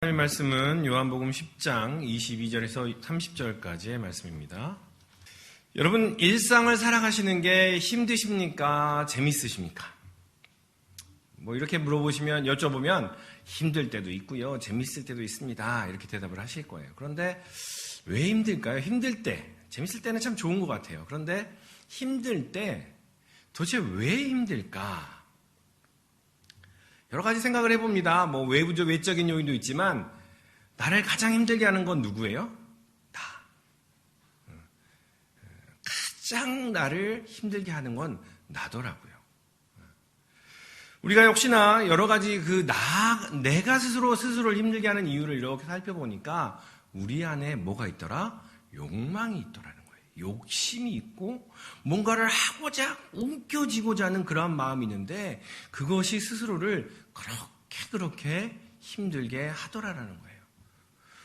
하나님의 말씀은 요한복음 10장 22절에서 30절까지의 말씀입니다. 여러분, 일상을 살아가시는 게 힘드십니까? 재밌으십니까? 이렇게 물어보시면, 여쭤보면 힘들 때도 있고요, 재밌을 때도 있습니다, 이렇게 대답을 하실 거예요. 그런데 왜 힘들까요? 힘들 때, 재밌을 때는 참 좋은 것 같아요. 그런데 힘들 때 도대체 왜 힘들까? 여러 가지 생각을 해봅니다. 외적인 요인도 있지만, 나를 가장 힘들게 하는 건 누구예요? 나. 가장 나를 힘들게 하는 건 나더라고요. 우리가 역시나 여러 가지 내가 스스로를 힘들게 하는 이유를 이렇게 살펴보니까, 우리 안에 뭐가 있더라? 욕망이 있더라는 거예요. 욕심이 있고 뭔가를 하고자 움켜쥐고자 하는 그러한 마음이 있는데, 그것이 스스로를 그렇게 힘들게 하더라라는 거예요.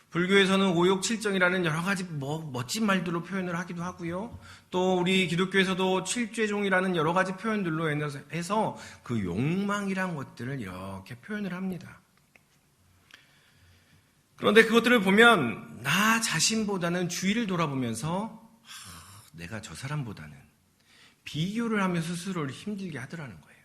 불교에서는 오욕칠정이라는 여러 가지 멋진 말들로 표현을 하기도 하고요. 또 우리 기독교에서도 칠죄종이라는 여러 가지 표현들로 해서 그 욕망이란 것들을 이렇게 표현을 합니다. 그런데 그것들을 보면 나 자신보다는 주위를 돌아보면서 내가 저 사람보다는 비교를 하면서 스스로를 힘들게 하더라는 거예요.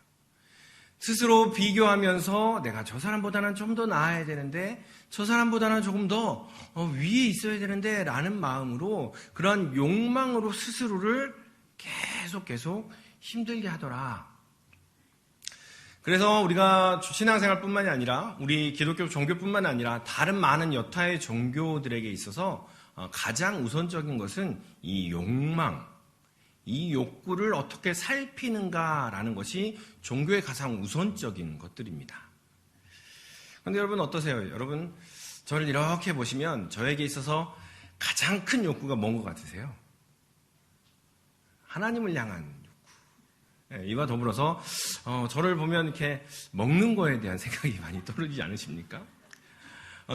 스스로 비교하면서 내가 저 사람보다는 좀 더 나아야 되는데, 저 사람보다는 조금 더 위에 있어야 되는데 라는 마음으로, 그런 욕망으로 스스로를 계속 힘들게 하더라. 그래서 우리가 신앙생활뿐만이 아니라 우리 기독교 종교뿐만 아니라 다른 많은 여타의 종교들에게 있어서 가장 우선적인 것은 이 욕망, 이 욕구를 어떻게 살피는가라는 것이 종교의 가장 우선적인 것들입니다. 그런데 여러분 어떠세요? 여러분, 저를 이렇게 보시면 저에게 있어서 가장 큰 욕구가 뭔 것 같으세요? 하나님을 향한 욕구. 이와 더불어서 저를 보면 이렇게 먹는 거에 대한 생각이 많이 떠오르지 않으십니까?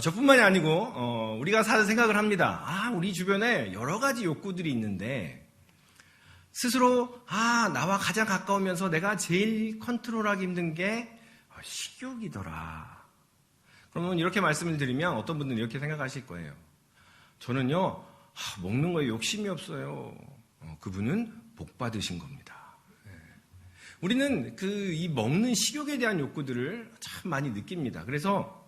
저뿐만이 아니고 우리가 생각을 합니다. 우리 주변에 여러 가지 욕구들이 있는데, 스스로 나와 가장 가까우면서 내가 제일 컨트롤하기 힘든 게 식욕이더라. 그러면 이렇게 말씀을 드리면 어떤 분들은 이렇게 생각하실 거예요. 저는요, 먹는 거에 욕심이 없어요. 그분은 복 받으신 겁니다. 우리는 이 먹는 식욕에 대한 욕구들을 참 많이 느낍니다. 그래서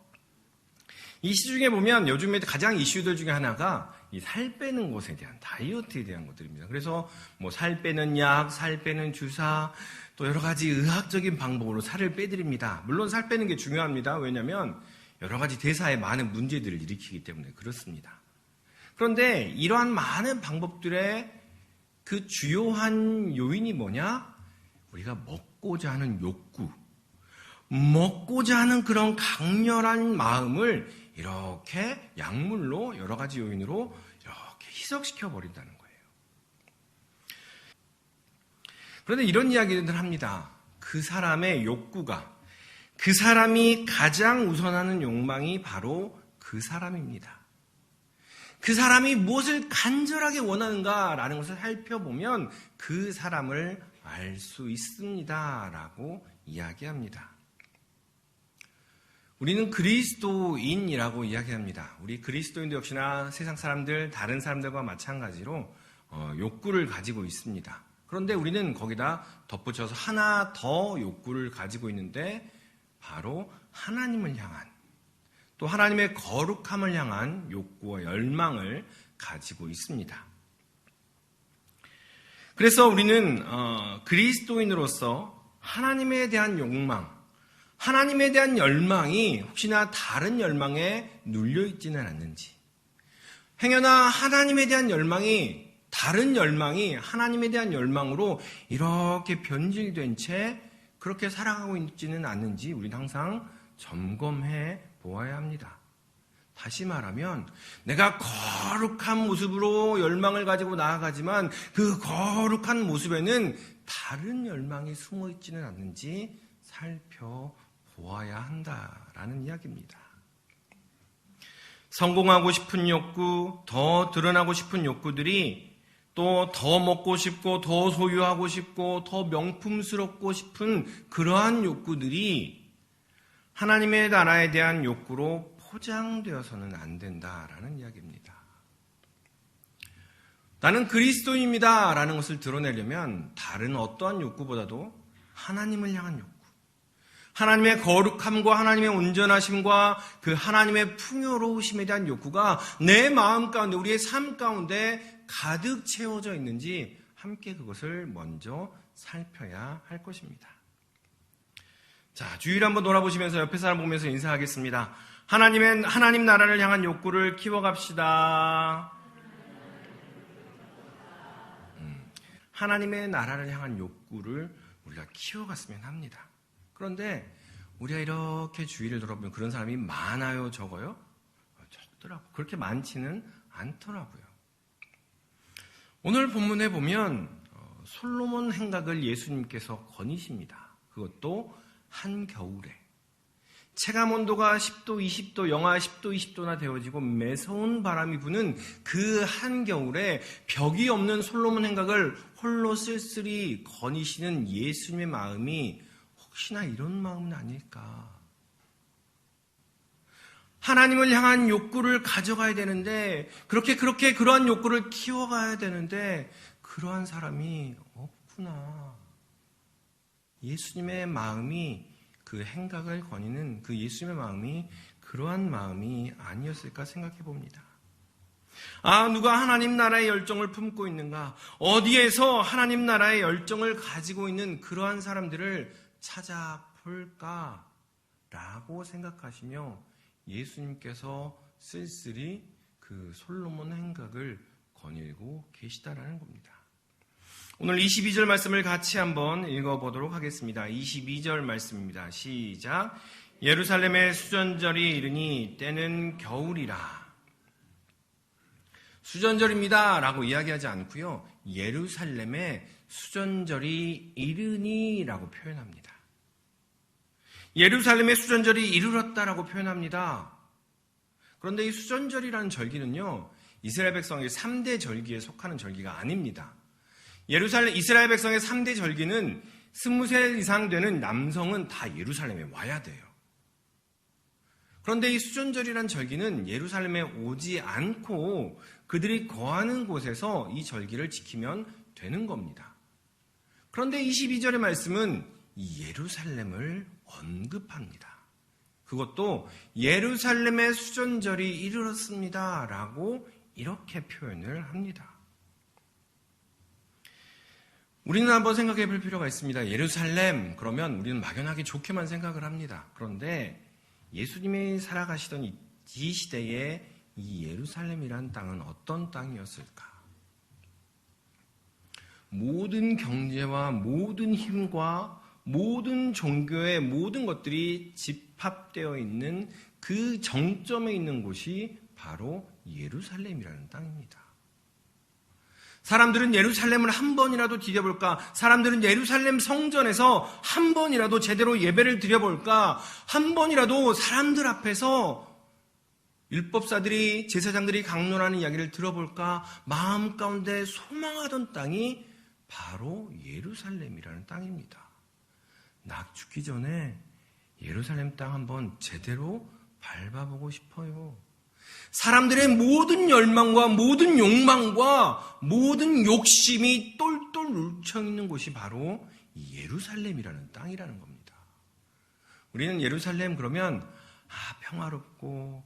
이 시중에 보면 요즘에 가장 이슈들 중에 하나가 이 살 빼는 것에 대한, 다이어트에 대한 것들입니다. 그래서 살 빼는 약, 살 빼는 주사, 또 여러 가지 의학적인 방법으로 살을 빼드립니다. 물론 살 빼는 게 중요합니다. 왜냐하면 여러 가지 대사에 많은 문제들을 일으키기 때문에 그렇습니다. 그런데 이러한 많은 방법들의 그 주요한 요인이 뭐냐? 우리가 먹고자 하는 욕구, 먹고자 하는 그런 강렬한 마음을 이렇게 약물로 여러 가지 요인으로 이렇게 희석시켜 버린다는 거예요. 그런데 이런 이야기를 합니다. 그 사람의 욕구가, 그 사람이 가장 우선하는 욕망이 바로 그 사람입니다. 그 사람이 무엇을 간절하게 원하는가라는 것을 살펴보면 그 사람을 알 수 있습니다라고 이야기합니다. 우리는 그리스도인이라고 이야기합니다. 우리 그리스도인도 역시나 세상 사람들, 다른 사람들과 마찬가지로 욕구를 가지고 있습니다. 그런데 우리는 거기다 덧붙여서 하나 더 욕구를 가지고 있는데, 바로 하나님을 향한, 또 하나님의 거룩함을 향한 욕구와 열망을 가지고 있습니다. 그래서 우리는 그리스도인으로서 하나님에 대한 욕망, 하나님에 대한 열망이 혹시나 다른 열망에 눌려있지는 않는지, 행여나 하나님에 대한 열망이, 다른 열망이 하나님에 대한 열망으로 이렇게 변질된 채 그렇게 살아가고 있지는 않는지 우리는 항상 점검해 보아야 합니다. 다시 말하면 내가 거룩한 모습으로 열망을 가지고 나아가지만 그 거룩한 모습에는 다른 열망이 숨어 있지는 않는지 살펴보아야 한다라는 이야기입니다. 성공하고 싶은 욕구, 더 드러나고 싶은 욕구들이, 또 더 먹고 싶고 더 소유하고 싶고 더 명품스럽고 싶은 그러한 욕구들이 하나님의 나라에 대한 욕구로 포장되어서는 안 된다라는 이야기입니다. 나는 그리스도인입니다 라는 것을 드러내려면 다른 어떠한 욕구보다도 하나님을 향한 욕구, 하나님의 거룩함과 하나님의 온전하심과 그 하나님의 풍요로우심에 대한 욕구가 내 마음 가운데, 우리의 삶 가운데 가득 채워져 있는지 함께 그것을 먼저 살펴야 할 것입니다. 자, 주의를 한번 돌아보시면서 옆에 사람 보면서 인사하겠습니다. 하나님 나라를 향한 욕구를 키워갑시다. 하나님의 나라를 향한 욕구를 우리가 키워갔으면 합니다. 그런데 우리가 이렇게 주위를 돌아보면 그런 사람이 많아요, 적어요? 적더라고요. 그렇게 많지는 않더라고요. 오늘 본문에 보면 솔로몬 행각을 예수님께서 거니십니다. 그것도 한겨울에. 체감온도가 10도, 20도, 영하 10도, 20도나 되어지고 매서운 바람이 부는 그 한겨울에 벽이 없는 솔로몬 행각을 홀로 쓸쓸히 거니시는 예수님의 마음이 혹시나 이런 마음은 아닐까. 하나님을 향한 욕구를 가져가야 되는데, 그러한 욕구를 키워가야 되는데, 그러한 사람이 없구나. 예수님의 마음이 그 행각을 거니는 그 예수님의 마음이 그러한 마음이 아니었을까 생각해 봅니다. 누가 하나님 나라의 열정을 품고 있는가? 어디에서 하나님 나라의 열정을 가지고 있는 그러한 사람들을 찾아볼까? 라고 생각하시며 예수님께서 쓸쓸히 그 솔로몬 행각을 거닐고 계시다라는 겁니다. 오늘 22절 말씀을 같이 한번 읽어보도록 하겠습니다. 22절 말씀입니다. 시작. 예루살렘의 수전절이 이르니 때는 겨울이라. 수전절입니다 라고 이야기하지 않고요. 예루살렘의 수전절이 이르니 라고 표현합니다. 예루살렘의 수전절이 이르렀다라고 표현합니다. 그런데 이 수전절이라는 절기는요, 이스라엘 백성의 3대 절기에 속하는 절기가 아닙니다. 이스라엘 백성의 3대 절기는 20살 이상 되는 남성은 다 예루살렘에 와야 돼요. 그런데 이 수전절이라는 절기는 예루살렘에 오지 않고 그들이 거하는 곳에서 이 절기를 지키면 되는 겁니다. 그런데 22절의 말씀은 예루살렘을 언급합니다. 그것도 예루살렘의 수전절이 이르렀습니다 라고 이렇게 표현을 합니다. 우리는 한번 생각해 볼 필요가 있습니다. 예루살렘 그러면 우리는 막연하게 좋게만 생각을 합니다. 그런데 예수님이 살아가시던 이 시대에 이 예루살렘이란 땅은 어떤 땅이었을까? 모든 경제와 모든 힘과 모든 종교의 모든 것들이 집합되어 있는 그 정점에 있는 곳이 바로 예루살렘이라는 땅입니다. 사람들은 예루살렘을 한 번이라도 디뎌볼까? 사람들은 예루살렘 성전에서 한 번이라도 제대로 예배를 드려볼까? 한 번이라도 사람들 앞에서 율법사들이, 제사장들이 강론하는 이야기를 들어볼까? 마음 가운데 소망하던 땅이 바로 예루살렘이라는 땅입니다. 나 죽기 전에 예루살렘 땅 한번 제대로 밟아보고 싶어요. 사람들의 모든 열망과 모든 욕망과 모든 욕심이 똘똘 뭉쳐있는 곳이 바로 이 예루살렘이라는 땅이라는 겁니다. 우리는 예루살렘 그러면 평화롭고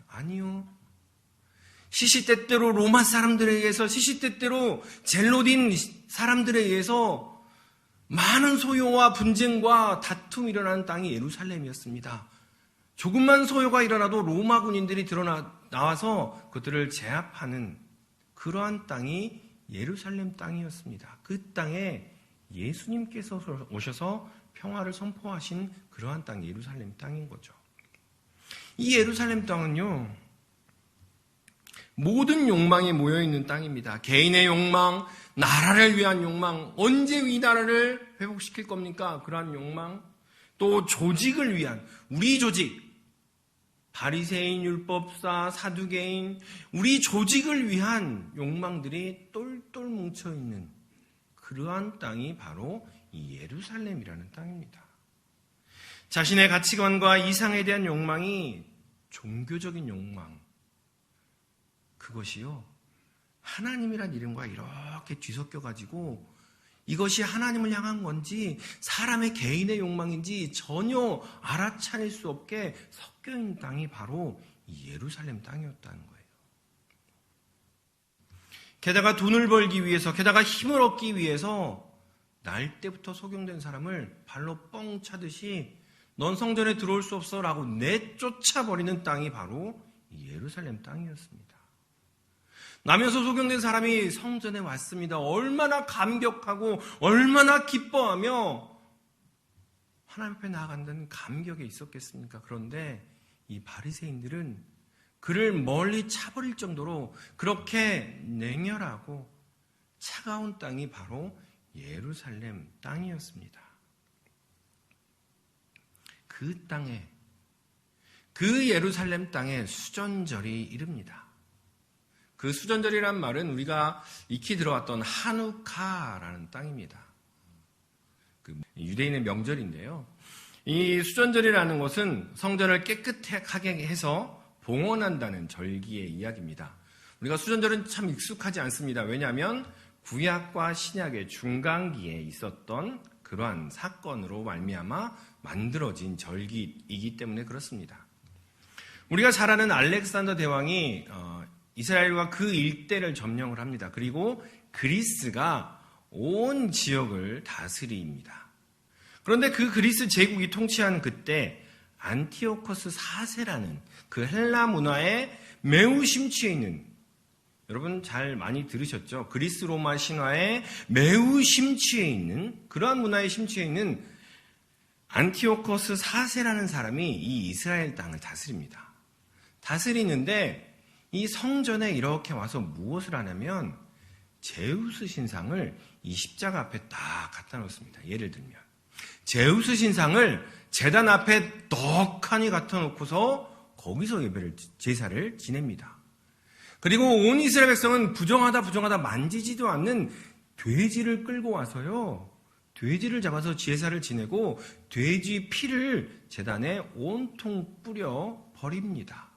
아니요. 시시때때로 로마 사람들에 의해서 시시때때로 젤로딘 사람들에 의해서 많은 소요와 분쟁과 다툼이 일어나는 땅이 예루살렘이었습니다. 조금만 소요가 일어나도 로마 군인들이 나와서 그들을 제압하는 그러한 땅이 예루살렘 땅이었습니다. 그 땅에 예수님께서 오셔서 평화를 선포하신 그러한 땅이 예루살렘 땅인 거죠. 이 예루살렘 땅은요, 모든 욕망이 모여있는 땅입니다. 개인의 욕망, 나라를 위한 욕망, 언제 이 나라를 회복시킬 겁니까? 그러한 욕망, 또 조직을 위한, 우리 조직, 바리새인, 율법사, 사두개인, 우리 조직을 위한 욕망들이 똘똘 뭉쳐있는 그러한 땅이 바로 이 예루살렘이라는 땅입니다. 자신의 가치관과 이상에 대한 욕망이 종교적인 욕망, 그것이요, 하나님이란 이름과 이렇게 뒤섞여가지고 이것이 하나님을 향한 건지 사람의 개인의 욕망인지 전혀 알아차릴 수 없게 섞여있는 땅이 바로 이 예루살렘 땅이었다는 거예요. 게다가 돈을 벌기 위해서, 게다가 힘을 얻기 위해서 날 때부터 속용된 사람을 발로 뻥 차듯이 넌 성전에 들어올 수 없어 라고 내쫓아버리는 땅이 바로 이 예루살렘 땅이었습니다. 나면서 속용된 사람이 성전에 왔습니다. 얼마나 감격하고 얼마나 기뻐하며 하나님 앞에 나아간다는 감격에 있었겠습니까? 그런데 이 바리새인들은 그를 멀리 차버릴 정도로 그렇게 냉혈하고 차가운 땅이 바로 예루살렘 땅이었습니다. 그 땅에, 그 예루살렘 땅에 수전절이 이릅니다. 그 수전절이란 말은 우리가 익히 들어왔던 하누카라는 땅입니다. 그 유대인의 명절인데요. 이 수전절이라는 것은 성전을 깨끗하게 해서 봉헌한다는 절기의 이야기입니다. 우리가 수전절은 참 익숙하지 않습니다. 왜냐하면 구약과 신약의 중간기에 있었던 그러한 사건으로 말미암아 만들어진 절기이기 때문에 그렇습니다. 우리가 잘 아는 알렉산더 대왕이 이스라엘과 그 일대를 점령을 합니다. 그리고 그리스가 온 지역을 다스립니다. 그런데 그 그리스 제국이 통치한 그때 안티오코스 4세라는 그 헬라 문화에 매우 심취해 있는, 여러분 잘 많이 들으셨죠? 그리스 로마 신화에 매우 심취해 있는, 그러한 문화에 심취해 있는 안티오코스 4세라는 사람이 이 이스라엘 땅을 다스립니다. 다스리는데 이 성전에 이렇게 와서 무엇을 하냐면 제우스 신상을 이 십자가 앞에 딱 갖다 놓습니다. 예를 들면 제우스 신상을 제단 앞에 떡하니 갖다 놓고서 거기서 제사를 지냅니다. 그리고 온 이스라엘 백성은 부정하다 만지지도 않는 돼지를 끌고 와서요, 돼지를 잡아서 제사를 지내고 돼지 피를 제단에 온통 뿌려 버립니다.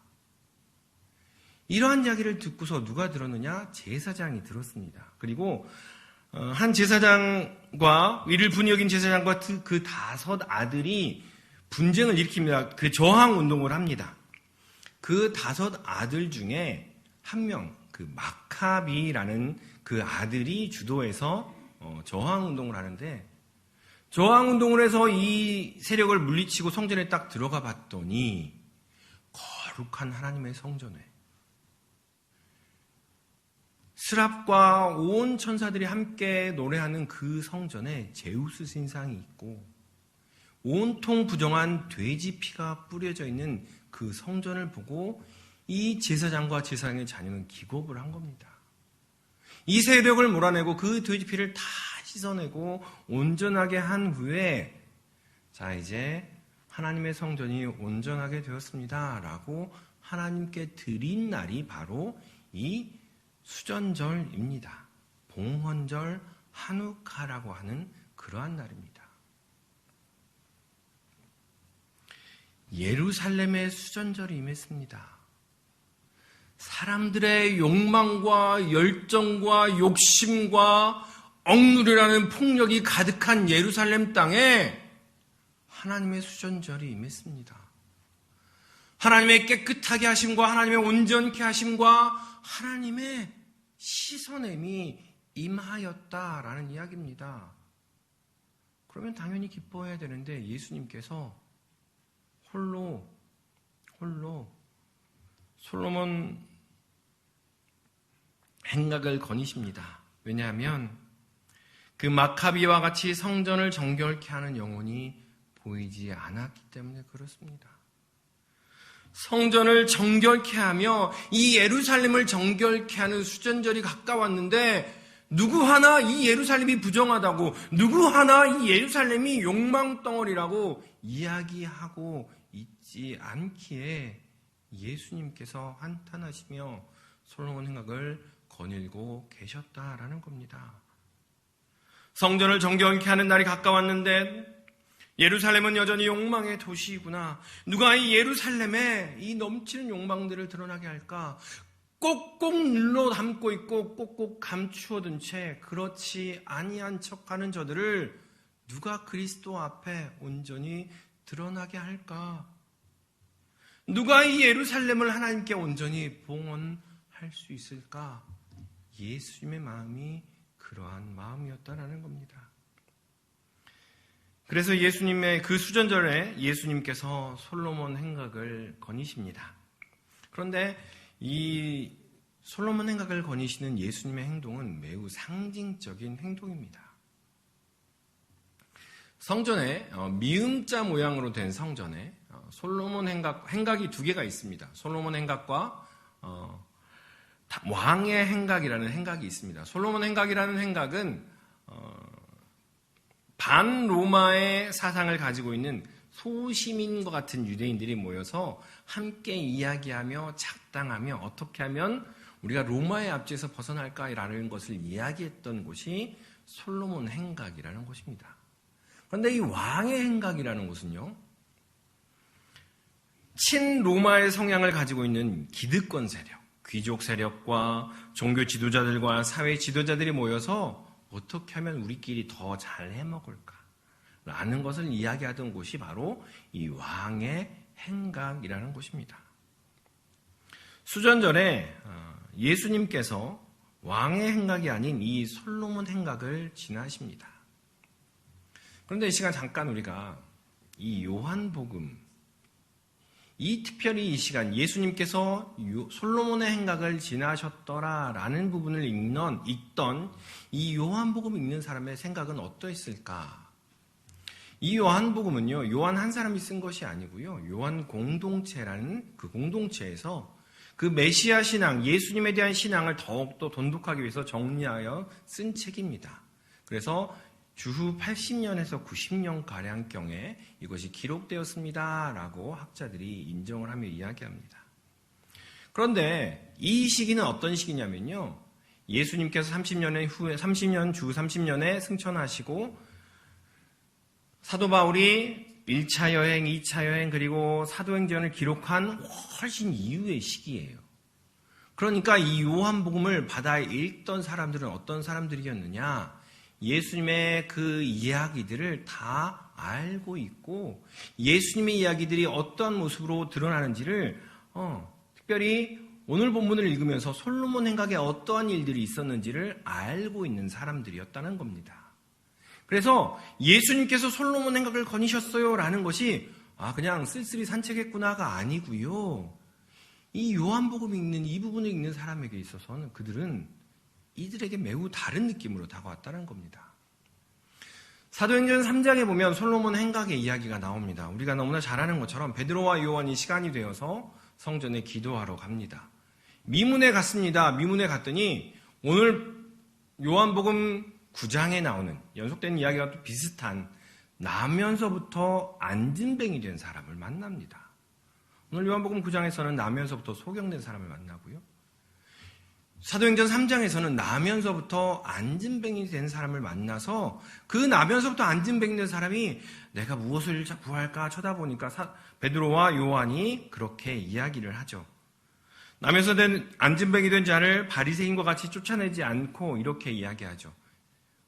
이러한 이야기를 듣고서 누가 들었느냐? 제사장이 들었습니다. 그리고 한 제사장과 이를 분이 여긴 제사장과 그 5 아들이 분쟁을 일으킵니다. 그 저항 운동을 합니다. 그 5 아들 중에 한 명, 그 마카비라는 그 아들이 주도해서 저항 운동을 하는데, 저항 운동을 해서 이 세력을 물리치고 성전에 딱 들어가 봤더니 거룩한 하나님의 성전에 스랍과 온 천사들이 함께 노래하는 그 성전에 제우스 신상이 있고 온통 부정한 돼지 피가 뿌려져 있는 그 성전을 보고 이 제사장과 제사장의 자녀는 기겁을 한 겁니다. 이 세력을 몰아내고 그 돼지 피를 다 씻어내고 온전하게 한 후에, 자 이제 하나님의 성전이 온전하게 되었습니다 라고 하나님께 드린 날이 바로 이 수전절입니다. 봉헌절 하누카라고 하는 그러한 날입니다. 예루살렘의 수전절이 임했습니다. 사람들의 욕망과 열정과 욕심과 억누르라는 폭력이 가득한 예루살렘 땅에 하나님의 수전절이 임했습니다. 하나님의 깨끗하게 하심과 하나님의 온전케 하심과 하나님의 씻어냄이 임하였다라는 이야기입니다. 그러면 당연히 기뻐해야 되는데 예수님께서 홀로 솔로몬 행각을 거니십니다. 왜냐하면 그 마카비와 같이 성전을 정결케 하는 영혼이 보이지 않았기 때문에 그렇습니다. 성전을 정결케 하며 이 예루살렘을 정결케 하는 수전절이 가까웠는데 누구 하나 이 예루살렘이 부정하다고, 누구 하나 이 예루살렘이 욕망덩어리라고 이야기하고 있지 않기에 예수님께서 한탄하시며 솔로몬 행각을 거닐고 계셨다라는 겁니다. 성전을 정결케 하는 날이 가까웠는데 예루살렘은 여전히 욕망의 도시이구나. 누가 이 예루살렘에 이 넘치는 욕망들을 드러나게 할까? 꼭꼭 눌러 담고 있고 꼭꼭 감추어둔 채 그렇지 아니한 척하는 저들을 누가 그리스도 앞에 온전히 드러나게 할까? 누가 이 예루살렘을 하나님께 온전히 봉헌할 수 있을까? 예수님의 마음이 그러한 마음이었다라는 겁니다. 그래서 예수님의 그 수전절에 예수님께서 솔로몬 행각을 거니십니다. 그런데 이 솔로몬 행각을 거니시는 예수님의 행동은 매우 상징적인 행동입니다. 성전에 미음자 모양으로 된 성전에 솔로몬 행각이 두 개가 있습니다. 솔로몬 행각과 왕의 행각이라는 행각이 있습니다. 솔로몬 행각이라는 행각은 반로마의 사상을 가지고 있는 소시민과 같은 유대인들이 모여서 함께 이야기하며 작당하며 어떻게 하면 우리가 로마의 압제에서 벗어날까라는 것을 이야기했던 곳이 솔로몬 행각이라는 곳입니다. 그런데 이 왕의 행각이라는 곳은요, 친로마의 성향을 가지고 있는 기득권 세력, 귀족 세력과 종교 지도자들과 사회 지도자들이 모여서 어떻게 하면 우리끼리 더 잘 해먹을까? 라는 것을 이야기하던 곳이 바로 이 왕의 행각이라는 곳입니다. 수전절에 예수님께서 왕의 행각이 아닌 이 솔로몬 행각을 지나십니다. 그런데 이 시간 잠깐 우리가 이 요한복음, 특별히 이 시간 예수님께서 솔로몬의 행각을 지나셨더라라는 부분을 읽던 이 요한복음 읽는 사람의 생각은 어떠했을까? 이 요한복음은요, 요한 한 사람이 쓴 것이 아니고요, 요한 공동체라는 그 공동체에서 그 메시아 신앙, 예수님에 대한 신앙을 더욱더 돈독하기 위해서 정리하여 쓴 책입니다. 그래서 주후 80년에서 90년가량경에 이것이 기록되었습니다 라고 학자들이 인정을 하며 이야기합니다. 그런데 이 시기는 어떤 시기냐면요, 예수님께서 30년 주 30년에 승천하시고 사도 바울이 1차 여행, 2차 여행 그리고 사도행전을 기록한 훨씬 이후의 시기예요. 그러니까 이 요한복음을 받아 읽던 사람들은 어떤 사람들이었느냐? 예수님의 그 이야기들을 다 알고 있고 예수님의 이야기들이 어떤 모습으로 드러나는지를 특별히 오늘 본문을 읽으면서 솔로몬 행각에 어떠한 일들이 있었는지를 알고 있는 사람들이었다는 겁니다. 그래서 예수님께서 솔로몬 행각을 거니셨어요 라는 것이 그냥 쓸쓸히 산책했구나가 아니고요. 이 요한복음 읽는 이 부분을 읽는 사람에게 있어서는 그들은 이들에게 매우 다른 느낌으로 다가왔다는 겁니다. 사도행전 3장에 보면 솔로몬 행각의 이야기가 나옵니다. 우리가 너무나 잘 아는 것처럼 베드로와 요한이 시간이 되어서 성전에 기도하러 갑니다. 미문에 갔습니다. 미문에 갔더니 오늘 요한복음 9장에 나오는 연속된 이야기와 또 비슷한 나면서부터 안진뱅이 된 사람을 만납니다. 오늘 요한복음 9장에서는 나면서부터 소경된 사람을 만나고요. 사도행전 3장에서는 나면서부터 안진뱅이 된 사람을 만나서 그 나면서부터 안진뱅이 된 사람이 내가 무엇을 구할까 쳐다보니까 베드로와 요한이 그렇게 이야기를 하죠. 나면서 된 안진뱅이 된 자를 바리새인과 같이 쫓아내지 않고 이렇게 이야기하죠.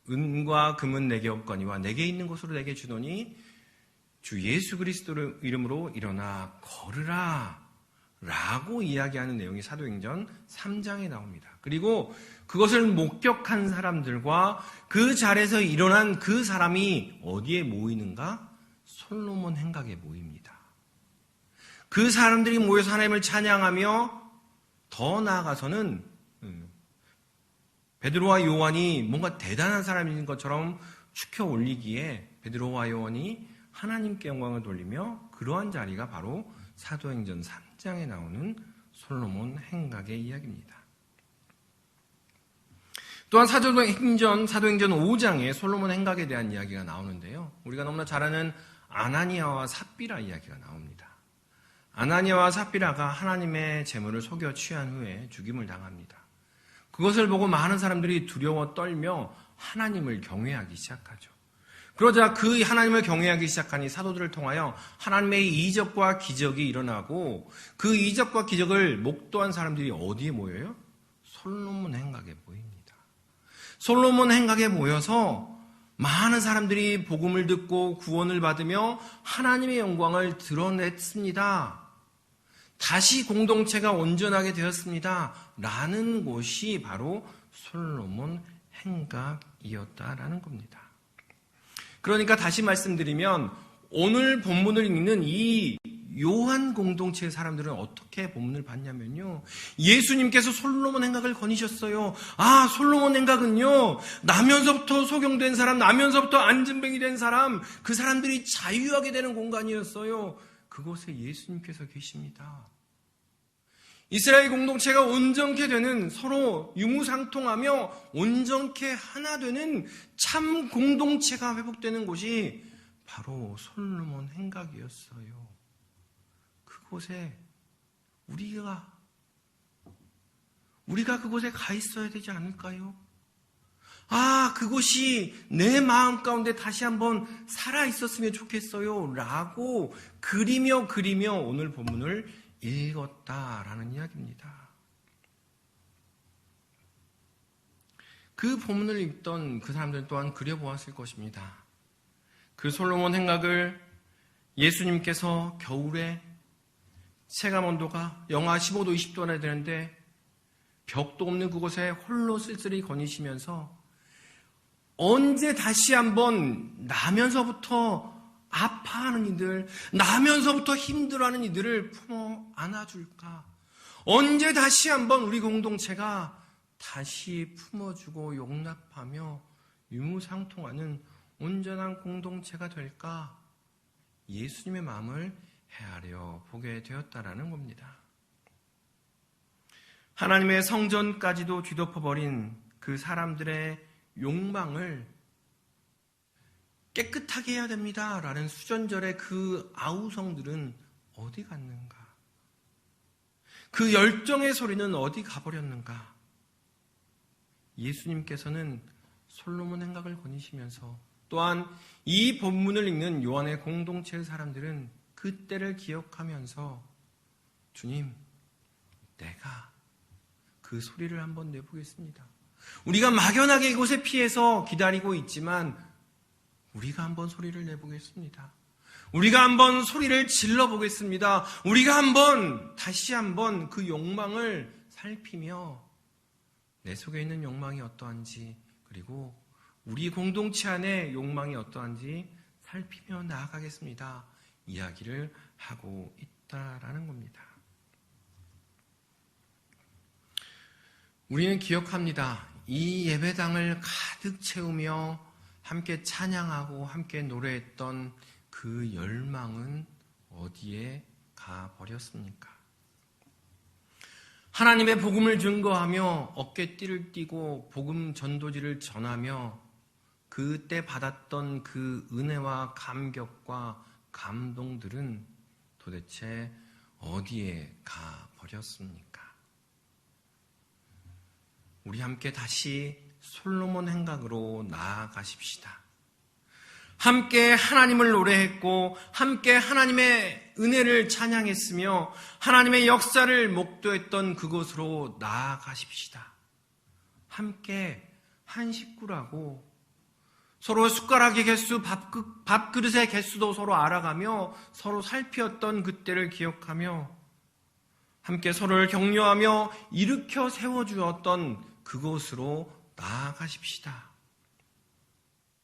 은과 금은 내게 없거니와 내게 있는 곳으로 내게 주노니 주 예수 그리스도 이름으로 일어나 걸으라 라고 이야기하는 내용이 사도행전 3장에 나옵니다. 그리고 그것을 목격한 사람들과 그 자리에서 일어난 그 사람이 어디에 모이는가? 솔로몬 행각에 모입니다. 그 사람들이 모여서 하나님을 찬양하며 더 나아가서는 베드로와 요한이 뭔가 대단한 사람인 것처럼 축혀 올리기에 베드로와 요한이 하나님께 영광을 돌리며 그러한 자리가 바로 사도행전 3장에 나오는 솔로몬 행각의 이야기입니다. 또한 사도행전 5장에 솔로몬 행각에 대한 이야기가 나오는데요. 우리가 너무나 잘 아는 아나니아와 삽비라 이야기가 나옵니다. 아나니아와 삽비라가 하나님의 재물을 속여 취한 후에 죽임을 당합니다. 그것을 보고 많은 사람들이 두려워 떨며 하나님을 경외하기 시작하죠. 그러자 그 하나님을 경외하기 시작하니 사도들을 통하여 하나님의 이적과 기적이 일어나고 그 이적과 기적을 목도한 사람들이 어디에 모여요? 솔로몬 행각에 모입니다. 솔로몬 행각에 모여서 많은 사람들이 복음을 듣고 구원을 받으며 하나님의 영광을 드러냈습니다. 다시 공동체가 온전하게 되었습니다. 라는 곳이 바로 솔로몬 행각이었다라는 겁니다. 그러니까 다시 말씀드리면 오늘 본문을 읽는 이 요한 공동체의 사람들은 어떻게 본문을 봤냐면요. 예수님께서 솔로몬 행각을 거니셨어요. 아, 솔로몬 행각은요. 나면서부터 소경된 사람, 나면서부터 안진뱅이 된 사람, 그 사람들이 자유하게 되는 공간이었어요. 그곳에 예수님께서 계십니다. 이스라엘 공동체가 온전케 되는, 서로 유무상통하며 온전케 하나 되는 참 공동체가 회복되는 곳이 바로 솔로몬 행각이었어요. 그곳에 우리가 그곳에 가 있어야 되지 않을까요? 아, 그곳이 내 마음 가운데 다시 한번 살아 있었으면 좋겠어요. 라고 그리며 오늘 본문을 읽었다라는 이야기입니다. 그 본문을 읽던 그 사람들 또한 그려보았을 것입니다. 그 솔로몬 행각을 예수님께서 겨울에 체감 온도가 영하 15도, 20도나 되는데 벽도 없는 그곳에 홀로 쓸쓸히 거니시면서 언제 다시 한번 나면서부터 아파하는 이들, 나면서부터 힘들어하는 이들을 품어 안아줄까? 언제 다시 한번 우리 공동체가 다시 품어주고 용납하며 유무상통하는 온전한 공동체가 될까? 예수님의 마음을 헤아려 보게 되었다라는 겁니다. 하나님의 성전까지도 뒤덮어버린 그 사람들의 욕망을 깨끗하게 해야 됩니다. 라는 수전절의 그 아우성들은 어디 갔는가? 그 열정의 소리는 어디 가버렸는가? 예수님께서는 솔로몬 행각을 거니시면서 또한 이 본문을 읽는 요한의 공동체의 사람들은 그때를 기억하면서 주님, 내가 그 소리를 한번 내보겠습니다. 우리가 막연하게 이곳에 피해서 기다리고 있지만 우리가 한번 소리를 내보겠습니다. 우리가 한번 소리를 질러보겠습니다. 우리가 다시 한번 그 욕망을 살피며 내 속에 있는 욕망이 어떠한지, 그리고 우리 공동체 안에 욕망이 어떠한지 살피며 나아가겠습니다. 이야기를 하고 있다라는 겁니다. 우리는 기억합니다. 이 예배당을 가득 채우며 함께 찬양하고 함께 노래했던 그 열망은 어디에 가버렸습니까? 하나님의 복음을 증거하며 어깨띠를 띠고 복음 전도지를 전하며 그때 받았던 그 은혜와 감격과 감동들은 도대체 어디에 가버렸습니까? 우리 함께 다시 솔로몬 행각으로 나아가십시다. 함께 하나님을 노래했고 함께 하나님의 은혜를 찬양했으며 하나님의 역사를 목도했던 그곳으로 나아가십시다. 함께 한 식구라고 서로 숟가락의 개수, 밥그릇의 개수도 서로 알아가며 서로 살피었던 그때를 기억하며 함께 서로를 격려하며 일으켜 세워주었던 그곳으로 나아가십시다.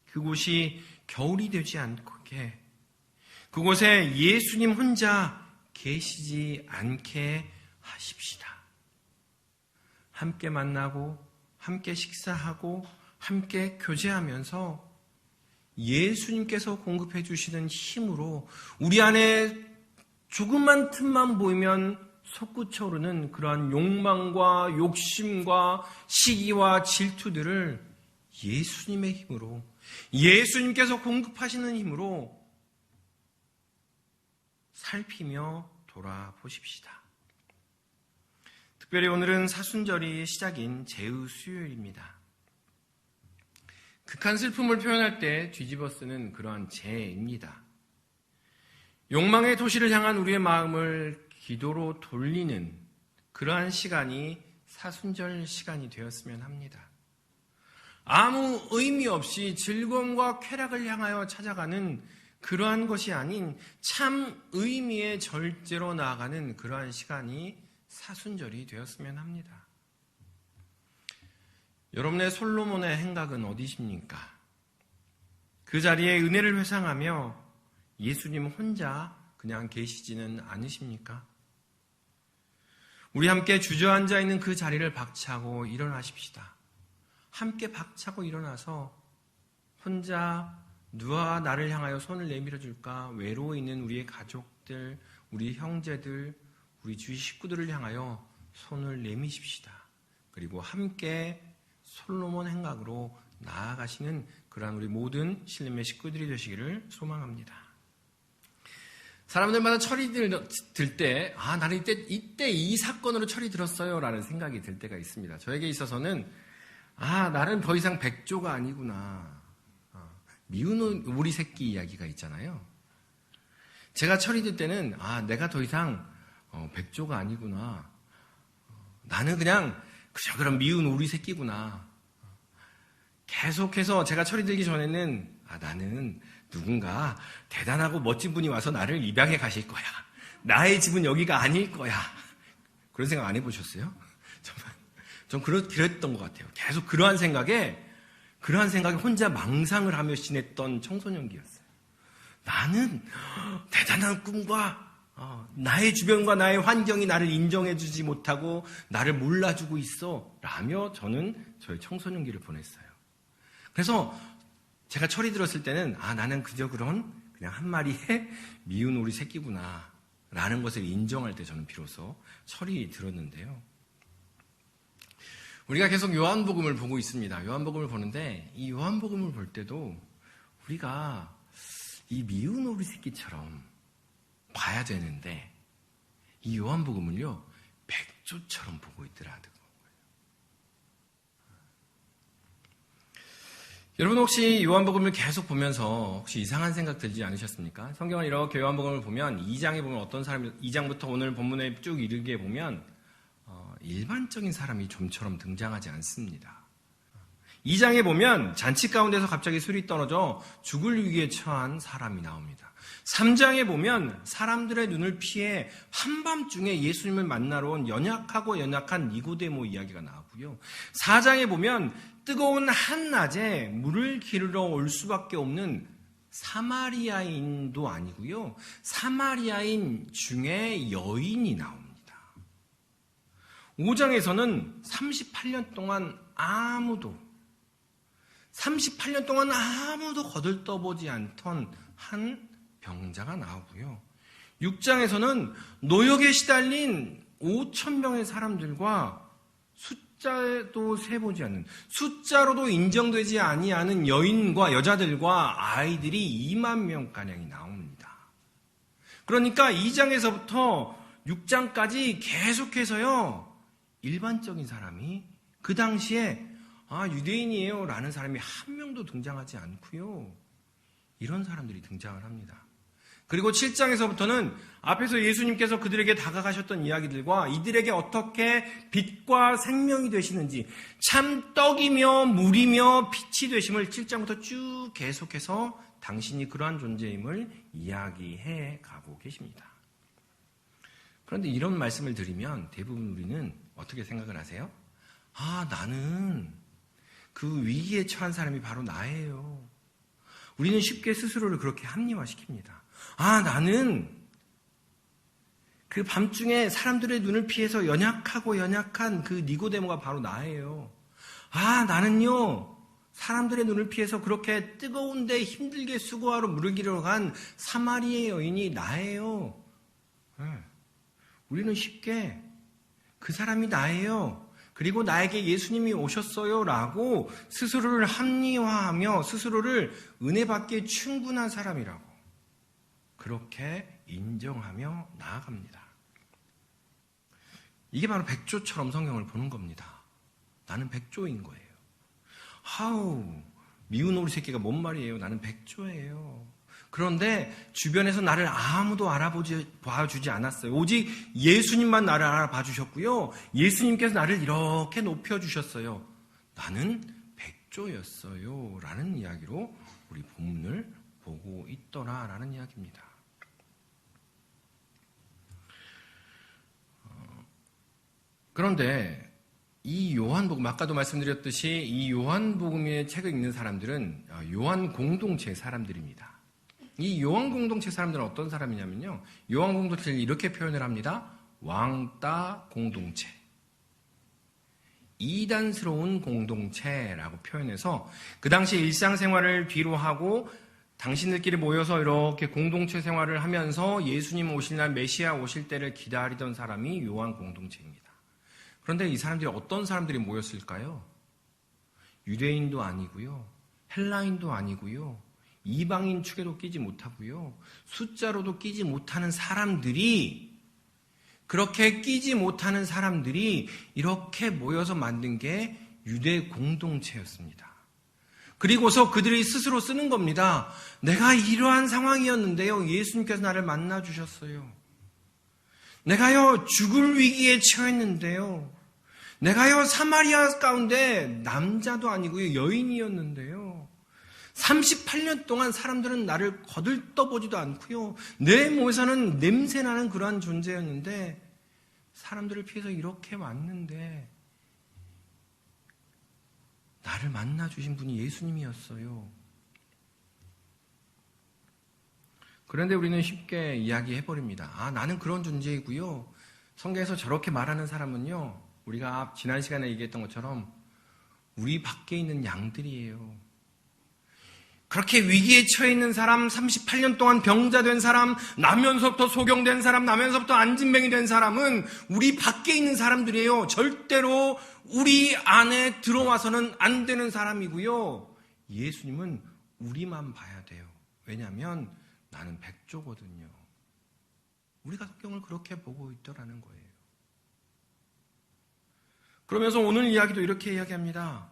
그곳이 겨울이 되지 않게, 그곳에 예수님 혼자 계시지 않게 하십시다. 함께 만나고 함께 식사하고 함께 교제하면서 예수님께서 공급해 주시는 힘으로 우리 안에 조금만 틈만 보이면 솟구쳐오르는 그러한 욕망과 욕심과 시기와 질투들을 예수님의 힘으로, 예수님께서 공급하시는 힘으로 살피며 돌아보십시다. 특별히 오늘은 사순절이 시작인 제의 수요일입니다. 극한 슬픔을 표현할 때 뒤집어 쓰는 그러한 재입니다. 욕망의 도시를 향한 우리의 마음을 기도로 돌리는 그러한 시간이 사순절 시간이 되었으면 합니다. 아무 의미 없이 즐거움과 쾌락을 향하여 찾아가는 그러한 것이 아닌 참 의미의 절제로 나아가는 그러한 시간이 사순절이 되었으면 합니다. 여러분의 솔로몬의 행각은 어디십니까? 그 자리에 은혜를 회상하며 예수님 혼자 그냥 계시지는 않으십니까? 우리 함께 주저앉아 있는 그 자리를 박차고 일어나십시다. 함께 박차고 일어나서 혼자 누가 나를 향하여 손을 내밀어 줄까? 외로워 있는 우리의 가족들, 우리 형제들, 우리 주위 식구들을 향하여 손을 내미십시다. 그리고 함께 솔로몬 행각으로 나아가시는 그러한 우리 모든 신림의 식구들이 되시기를 소망합니다. 사람들마다 철이 들 때, 나는 이때 이 사건으로 철이 들었어요 라는 생각이 들 때가 있습니다. 저에게 있어서는 나는 더 이상 백조가 아니구나. 미운 우리 새끼 이야기가 있잖아요. 제가 철이 들 때는 내가 더 이상 백조가 아니구나. 나는 그냥 그런 미운 우리 새끼구나. 계속해서 제가 철이 들기 전에는 나는 누군가 대단하고 멋진 분이 와서 나를 입양해 가실 거야. 나의 집은 여기가 아닐 거야. 그런 생각 안 해보셨어요? 전 그랬던 것 같아요. 계속 그러한 생각에 혼자 망상을 하며 지냈던 청소년기였어요. 나는 대단한 꿈과 나의 주변과 나의 환경이 나를 인정해주지 못하고 나를 몰라주고 있어 라며 저는 저의 청소년기를 보냈어요. 그래서 제가 철이 들었을 때는 나는 그저 그냥 한 마리의 미운 우리 새끼구나 라는 것을 인정할 때 저는 비로소 철이 들었는데요. 우리가 계속 요한복음을 보고 있습니다. 요한복음을 보는데 이 요한복음을 볼 때도 우리가 이 미운 우리 새끼처럼 봐야 되는데 이 요한복음을요 백조처럼 보고 있더라고요. 여러분 혹시 요한복음을 계속 보면서 혹시 이상한 생각 들지 않으셨습니까? 성경을 이렇게 요한복음을 보면 2장에 보면 어떤 사람이 2장부터 오늘 본문에 쭉 이르게 보면 일반적인 사람이 좀처럼 등장하지 않습니다. 2장에 보면 잔치 가운데서 갑자기 술이 떨어져 죽을 위기에 처한 사람이 나옵니다. 3장에 보면 사람들의 눈을 피해 한밤중에 예수님을 만나러 온 연약한 니고데모 이야기가 나오고요. 4장에 보면 뜨거운 한낮에 물을 기르러 올 수밖에 없는 사마리아인도 아니고요. 사마리아인 중에 여인이 나옵니다. 5장에서는 38년 동안 아무도 거들떠보지 않던 한 병자가 나오고요. 6장에서는 노역에 시달린 5,000명의 사람들과 숫자도 세보지 않는, 숫자로도 인정되지 아니하는 여인과 여자들과 아이들이 2만 명가량이 나옵니다. 그러니까 2장에서부터 6장까지 계속해서요, 일반적인 사람이 그 당시에 유대인이에요 라는 사람이 한 명도 등장하지 않고요. 이런 사람들이 등장을 합니다. 그리고 7장에서부터는 앞에서 예수님께서 그들에게 다가가셨던 이야기들과 이들에게 어떻게 빛과 생명이 되시는지, 참 떡이며 물이며 빛이 되심을 7장부터 쭉 계속해서 당신이 그러한 존재임을 이야기해 가고 계십니다. 그런데 이런 말씀을 드리면 대부분 우리는 어떻게 생각을 하세요? 나는 그 위기에 처한 사람이 바로 나예요. 우리는 쉽게 스스로를 그렇게 합리화시킵니다. 나는 그 밤중에 사람들의 눈을 피해서 연약한 그 니고데모가 바로 나예요. 나는요, 사람들의 눈을 피해서 그렇게 뜨거운데 힘들게 수고하러 물을 기르러 간 사마리아 여인이 나예요. 우리는 쉽게 그 사람이 나예요. 그리고 나에게 예수님이 오셨어요 라고 스스로를 합리화하며 스스로를 은혜받기에 충분한 사람이라고 그렇게 인정하며 나아갑니다. 이게 바로 백조처럼 성경을 보는 겁니다. 나는 백조인 거예요. 미운 오리 새끼가 뭔 말이에요? 나는 백조예요. 그런데 주변에서 나를 아무도 봐주지 않았어요. 오직 예수님만 나를 알아봐 주셨고요. 예수님께서 나를 이렇게 높여주셨어요. 나는 백조였어요. 라는 이야기로 우리 본문을 보고 있더라라는 이야기입니다. 그런데 이 요한복음, 아까도 말씀드렸듯이 이 요한복음의 책을 읽는 사람들은 요한 공동체 사람들입니다. 이 요한 공동체 사람들은 어떤 사람이냐면요. 요한 공동체를 이렇게 표현을 합니다. 왕따 공동체. 이단스러운 공동체라고 표현해서 그 당시 일상생활을 뒤로하고 당신들끼리 모여서 이렇게 공동체 생활을 하면서 예수님 오실 날 메시아 오실 때를 기다리던 사람이 요한 공동체입니다. 그런데 이 사람들이 어떤 사람들이 모였을까요? 유대인도 아니고요. 헬라인도 아니고요. 이방인 축에도 끼지 못하고요. 숫자로도 끼지 못하는 사람들이 그렇게 끼지 못하는 사람들이 이렇게 모여서 만든 게 유대 공동체였습니다. 그리고서 그들이 스스로 쓰는 겁니다. 내가 이러한 상황이었는데요. 예수님께서 나를 만나 주셨어요. 내가요 죽을 위기에 처했는데요. 내가요 사마리아 가운데 남자도 아니고요. 여인이었는데요. 38년 동안 사람들은 나를 거들떠보지도 않고요. 내 몸에서는 냄새나는 그러한 존재였는데 사람들을 피해서 이렇게 왔는데 나를 만나주신 분이 예수님이었어요. 그런데 우리는 쉽게 이야기해버립니다. 아, 나는 그런 존재이고요. 성경에서 저렇게 말하는 사람은요. 우리가 지난 시간에 얘기했던 것처럼 우리 밖에 있는 양들이에요. 그렇게 위기에 처해 있는 사람, 38년 동안 병자된 사람, 나면서부터 소경된 사람, 나면서부터 안진뱅이 된 사람은 우리 밖에 있는 사람들이에요. 절대로 우리 안에 들어와서는 안 되는 사람이고요. 예수님은 우리만 봐야 돼요. 왜냐하면 나는 백조거든요. 우리가 성경을 그렇게 보고 있더라는 거예요. 그러면서 오늘 이야기도 이렇게 이야기합니다.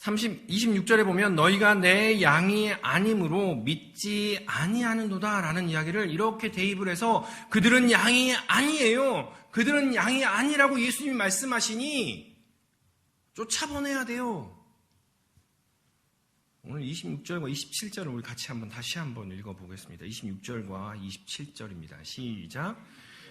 26절에 보면 너희가 내 양이 아님으로 믿지 아니하는도다 라는 이야기를 이렇게 대입을 해서 그들은 양이 아니에요. 그들은 양이 아니라고 예수님이 말씀하시니 쫓아보내야 돼요. 오늘 26절과 27절을 우리 같이 다시 한번 읽어보겠습니다. 26절과 27절입니다. 시작.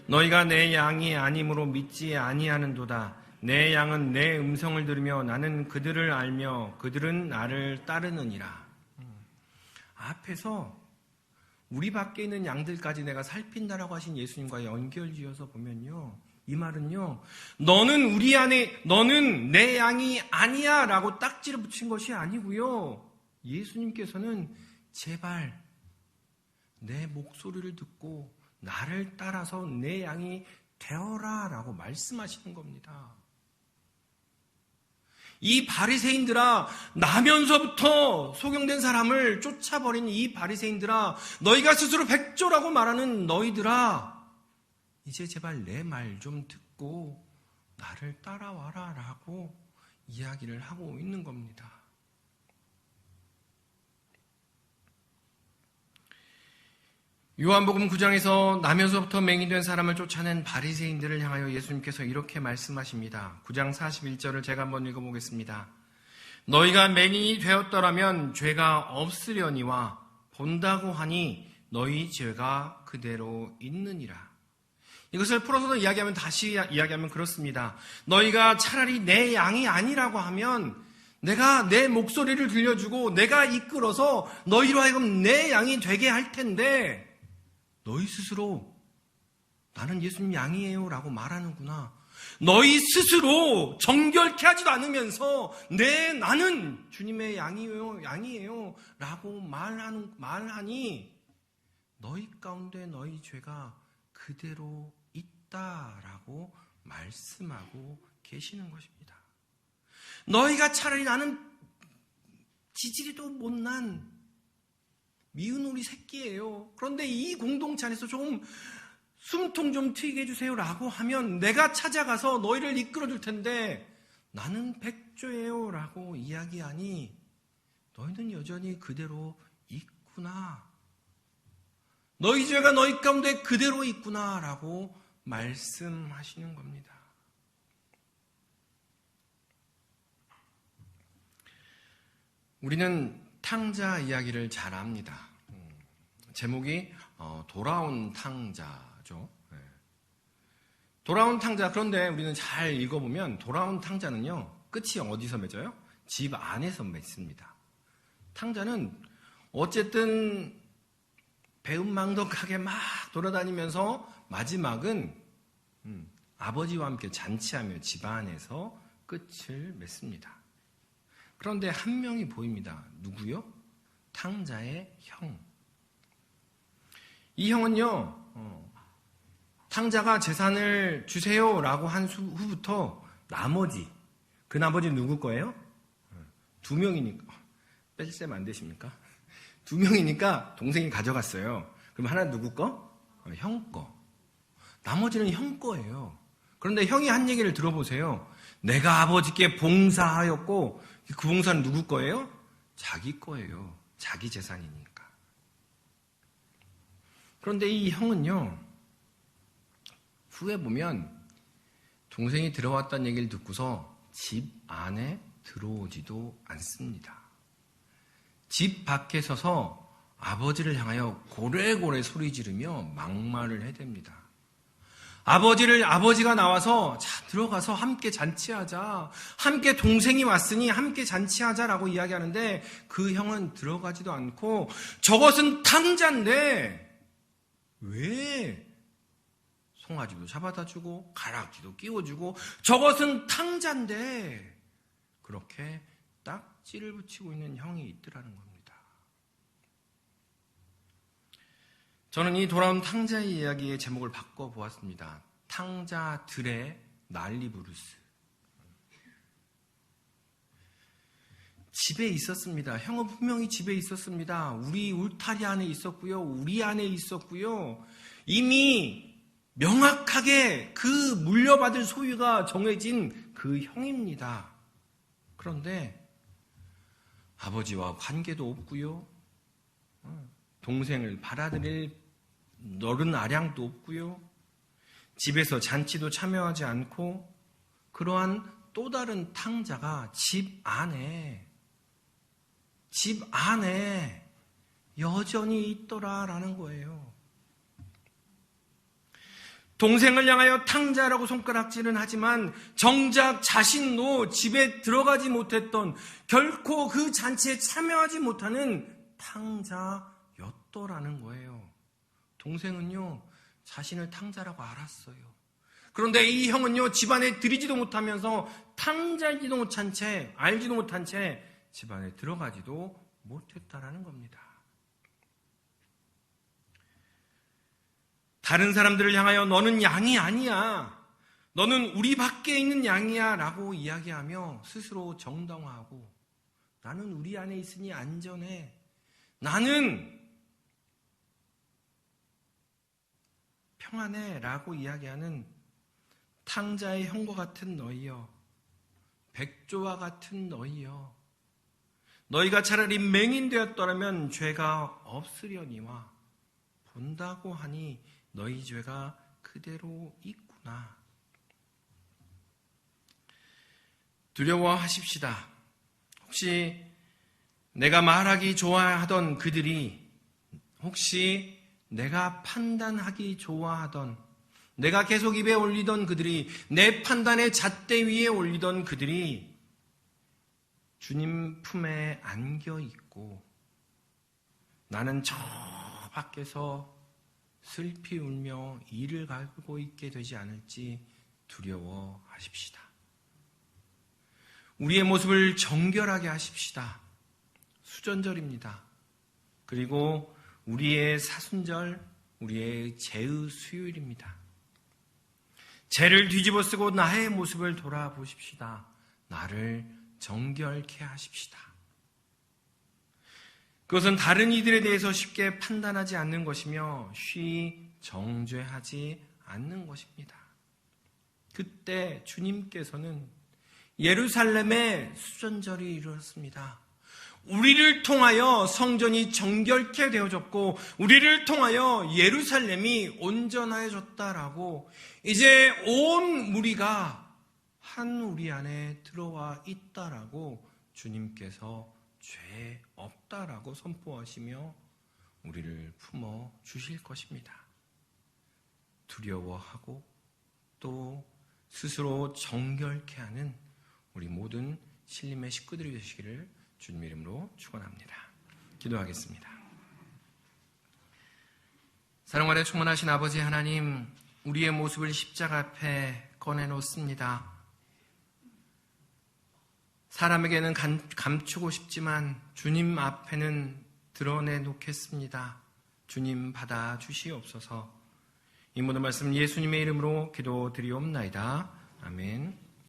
너희가 내 양이 아님으로 믿지 아니하는도다. 내 양은 내 음성을 들으며 나는 그들을 알며 그들은 나를 따르느니라. 앞에서 우리 밖에 있는 양들까지 내가 살핀다라고 하신 예수님과 연결지어서 보면요. 이 말은요. 너는 내 양이 아니야 라고 딱지를 붙인 것이 아니고요. 예수님께서는 제발 내 목소리를 듣고 나를 따라서 내 양이 되어라 라고 말씀하시는 겁니다. 이 바리새인들아, 나면서부터 소경된 사람을 쫓아버린 이 바리새인들아, 너희가 스스로 백조라고 말하는 너희들아, 이제 제발 내 말 좀 듣고 나를 따라와라 라고 이야기를 하고 있는 겁니다. 요한복음 9장에서 나면서부터 맹인된 사람을 쫓아낸 바리새인들을 향하여 예수님께서 이렇게 말씀하십니다. 9장 41절을 제가 한번 읽어보겠습니다. 너희가 맹인이 되었더라면 죄가 없으려니와 본다고 하니 너희 죄가 그대로 있느니라. 이것을 풀어서 이야기하면 다시 이야기하면 그렇습니다. 너희가 차라리 내 양이 아니라고 하면 내가 내 목소리를 들려주고 내가 이끌어서 너희로 하여금 내 양이 되게 할 텐데 너희 스스로 나는 예수님 양이에요 라고 말하는구나. 너희 스스로 정결케 하지도 않으면서 나는 주님의 양이에요 라고 말하니 너희 가운데 너희 죄가 그대로 있다라고 말씀하고 계시는 것입니다. 너희가 차라리 나는 지지리도 못난 미운 오리 새끼예요. 그런데 이 공동체 안에서 좀 숨통 좀 트이게 해주세요 라고 하면 내가 찾아가서 너희를 이끌어 줄 텐데 나는 백조예요 라고 이야기하니 너희는 여전히 그대로 있구나. 너희 죄가 너희 가운데 그대로 있구나 라고 말씀하시는 겁니다. 우리는 탕자 이야기를 잘 압니다. 제목이 돌아온 탕자죠. 돌아온 탕자. 그런데 우리는 잘 읽어보면 돌아온 탕자는요, 끝이 어디서 맺어요? 집 안에서 맺습니다. 탕자는 어쨌든 배은망덕하게 막 돌아다니면서 마지막은 아버지와 함께 잔치하며 집 안에서 끝을 맺습니다. 그런데 한 명이 보입니다. 누구요? 탕자의 형. 이 형은요, 탕자가 재산을 주세요라고 한 후부터 그 나머지 누구 거예요? 2명이니까 뺄셈 안 되십니까? 2명이니까 동생이 가져갔어요. 그럼 하나 누구 거? 형 거. 나머지는 형 거예요. 그런데 형이 한 얘기를 들어보세요. 내가 아버지께 봉사하였고 그 봉사는 누구 거예요? 자기 거예요. 자기 재산이니까. 그런데 이 형은요, 후에 보면 동생이 들어왔다는 얘기를 듣고서 집 안에 들어오지도 않습니다. 집 밖에 서서 아버지를 향하여 고래고래 소리 지르며 막말을 해댑니다. 아버지가 나와서 자, 들어가서 함께 잔치하자. 함께 동생이 왔으니 함께 잔치하자라고 이야기하는데 그 형은 들어가지도 않고 저것은 탕자인데 왜 송아지도 잡아다 주고 가락지도 끼워주고 저것은 탕자인데 그렇게 딱지를 붙이고 있는 형이 있더라는 겁니다. 저는 이 돌아온 탕자의 이야기의 제목을 바꿔보았습니다. 탕자들의 난리부르스. 집에 있었습니다. 형은 분명히 집에 있었습니다. 우리 울타리 안에 있었고요. 우리 안에 있었고요. 이미 명확하게 그 물려받을 소유가 정해진 그 형입니다. 그런데 아버지와 관계도 없고요. 동생을 받아들일 너른 아량도 없고요. 집에서 잔치도 참여하지 않고 그러한 또 다른 탕자가 집 안에 여전히 있더라라는 거예요. 동생을 향하여 탕자라고 손가락질은 하지만 정작 자신도 집에 들어가지 못했던 결코 그 잔치에 참여하지 못하는 탕자였더라는 거예요. 동생은요 자신을 탕자라고 알았어요. 그런데 이 형은요 집안에 들이지도 못하면서 탕자이지도 못한 채 알지도 못한 채 집안에 들어가지도 못했다라는 겁니다. 다른 사람들을 향하여 너는 양이 아니야. 너는 우리 밖에 있는 양이야 라고 이야기하며 스스로 정당화하고 나는 우리 안에 있으니 안전해. 나는 평안해 라고 이야기하는 탕자의 형과 같은 너희여, 백조와 같은 너희여, 너희가 차라리 맹인되었더라면 죄가 없으려니와 본다고 하니 너희 죄가 그대로 있구나. 두려워하십시다. 혹시 내가 말하기 좋아하던 그들이, 혹시 내가 판단하기 좋아하던, 내가 계속 입에 올리던 그들이, 내 판단의 잣대 위에 올리던 그들이 주님 품에 안겨 있고 나는 저 밖에서 슬피 울며 이를 갈고 있게 되지 않을지 두려워하십시다. 우리의 모습을 정결하게 하십시다. 수전절입니다. 그리고 우리의 사순절, 우리의 죄의 수요일입니다. 죄를 뒤집어 쓰고 나의 모습을 돌아보십시다. 나를 정결케 하십시다. 그것은 다른 이들에 대해서 쉽게 판단하지 않는 것이며 쉬이 정죄하지 않는 것입니다. 그때 주님께서는 예루살렘의 수전절이 이루어졌습니다. 우리를 통하여 성전이 정결케 되어졌고 우리를 통하여 예루살렘이 온전해졌다라고 이제 온 무리가 한 우리 안에 들어와 있다라고 주님께서 죄 없다라고 선포하시며 우리를 품어 주실 것입니다. 두려워하고 또 스스로 정결케 하는 우리 모든 신림의 식구들이 되시기를 주님 이름으로 축원합니다. 기도하겠습니다. 사랑 안에 충만하신 아버지 하나님, 우리의 모습을 십자가 앞에 꺼내놓습니다. 사람에게는 감추고 싶지만 주님 앞에는 드러내놓겠습니다. 주님 받아주시옵소서. 이 모든 말씀 예수님의 이름으로 기도드리옵나이다. 아멘.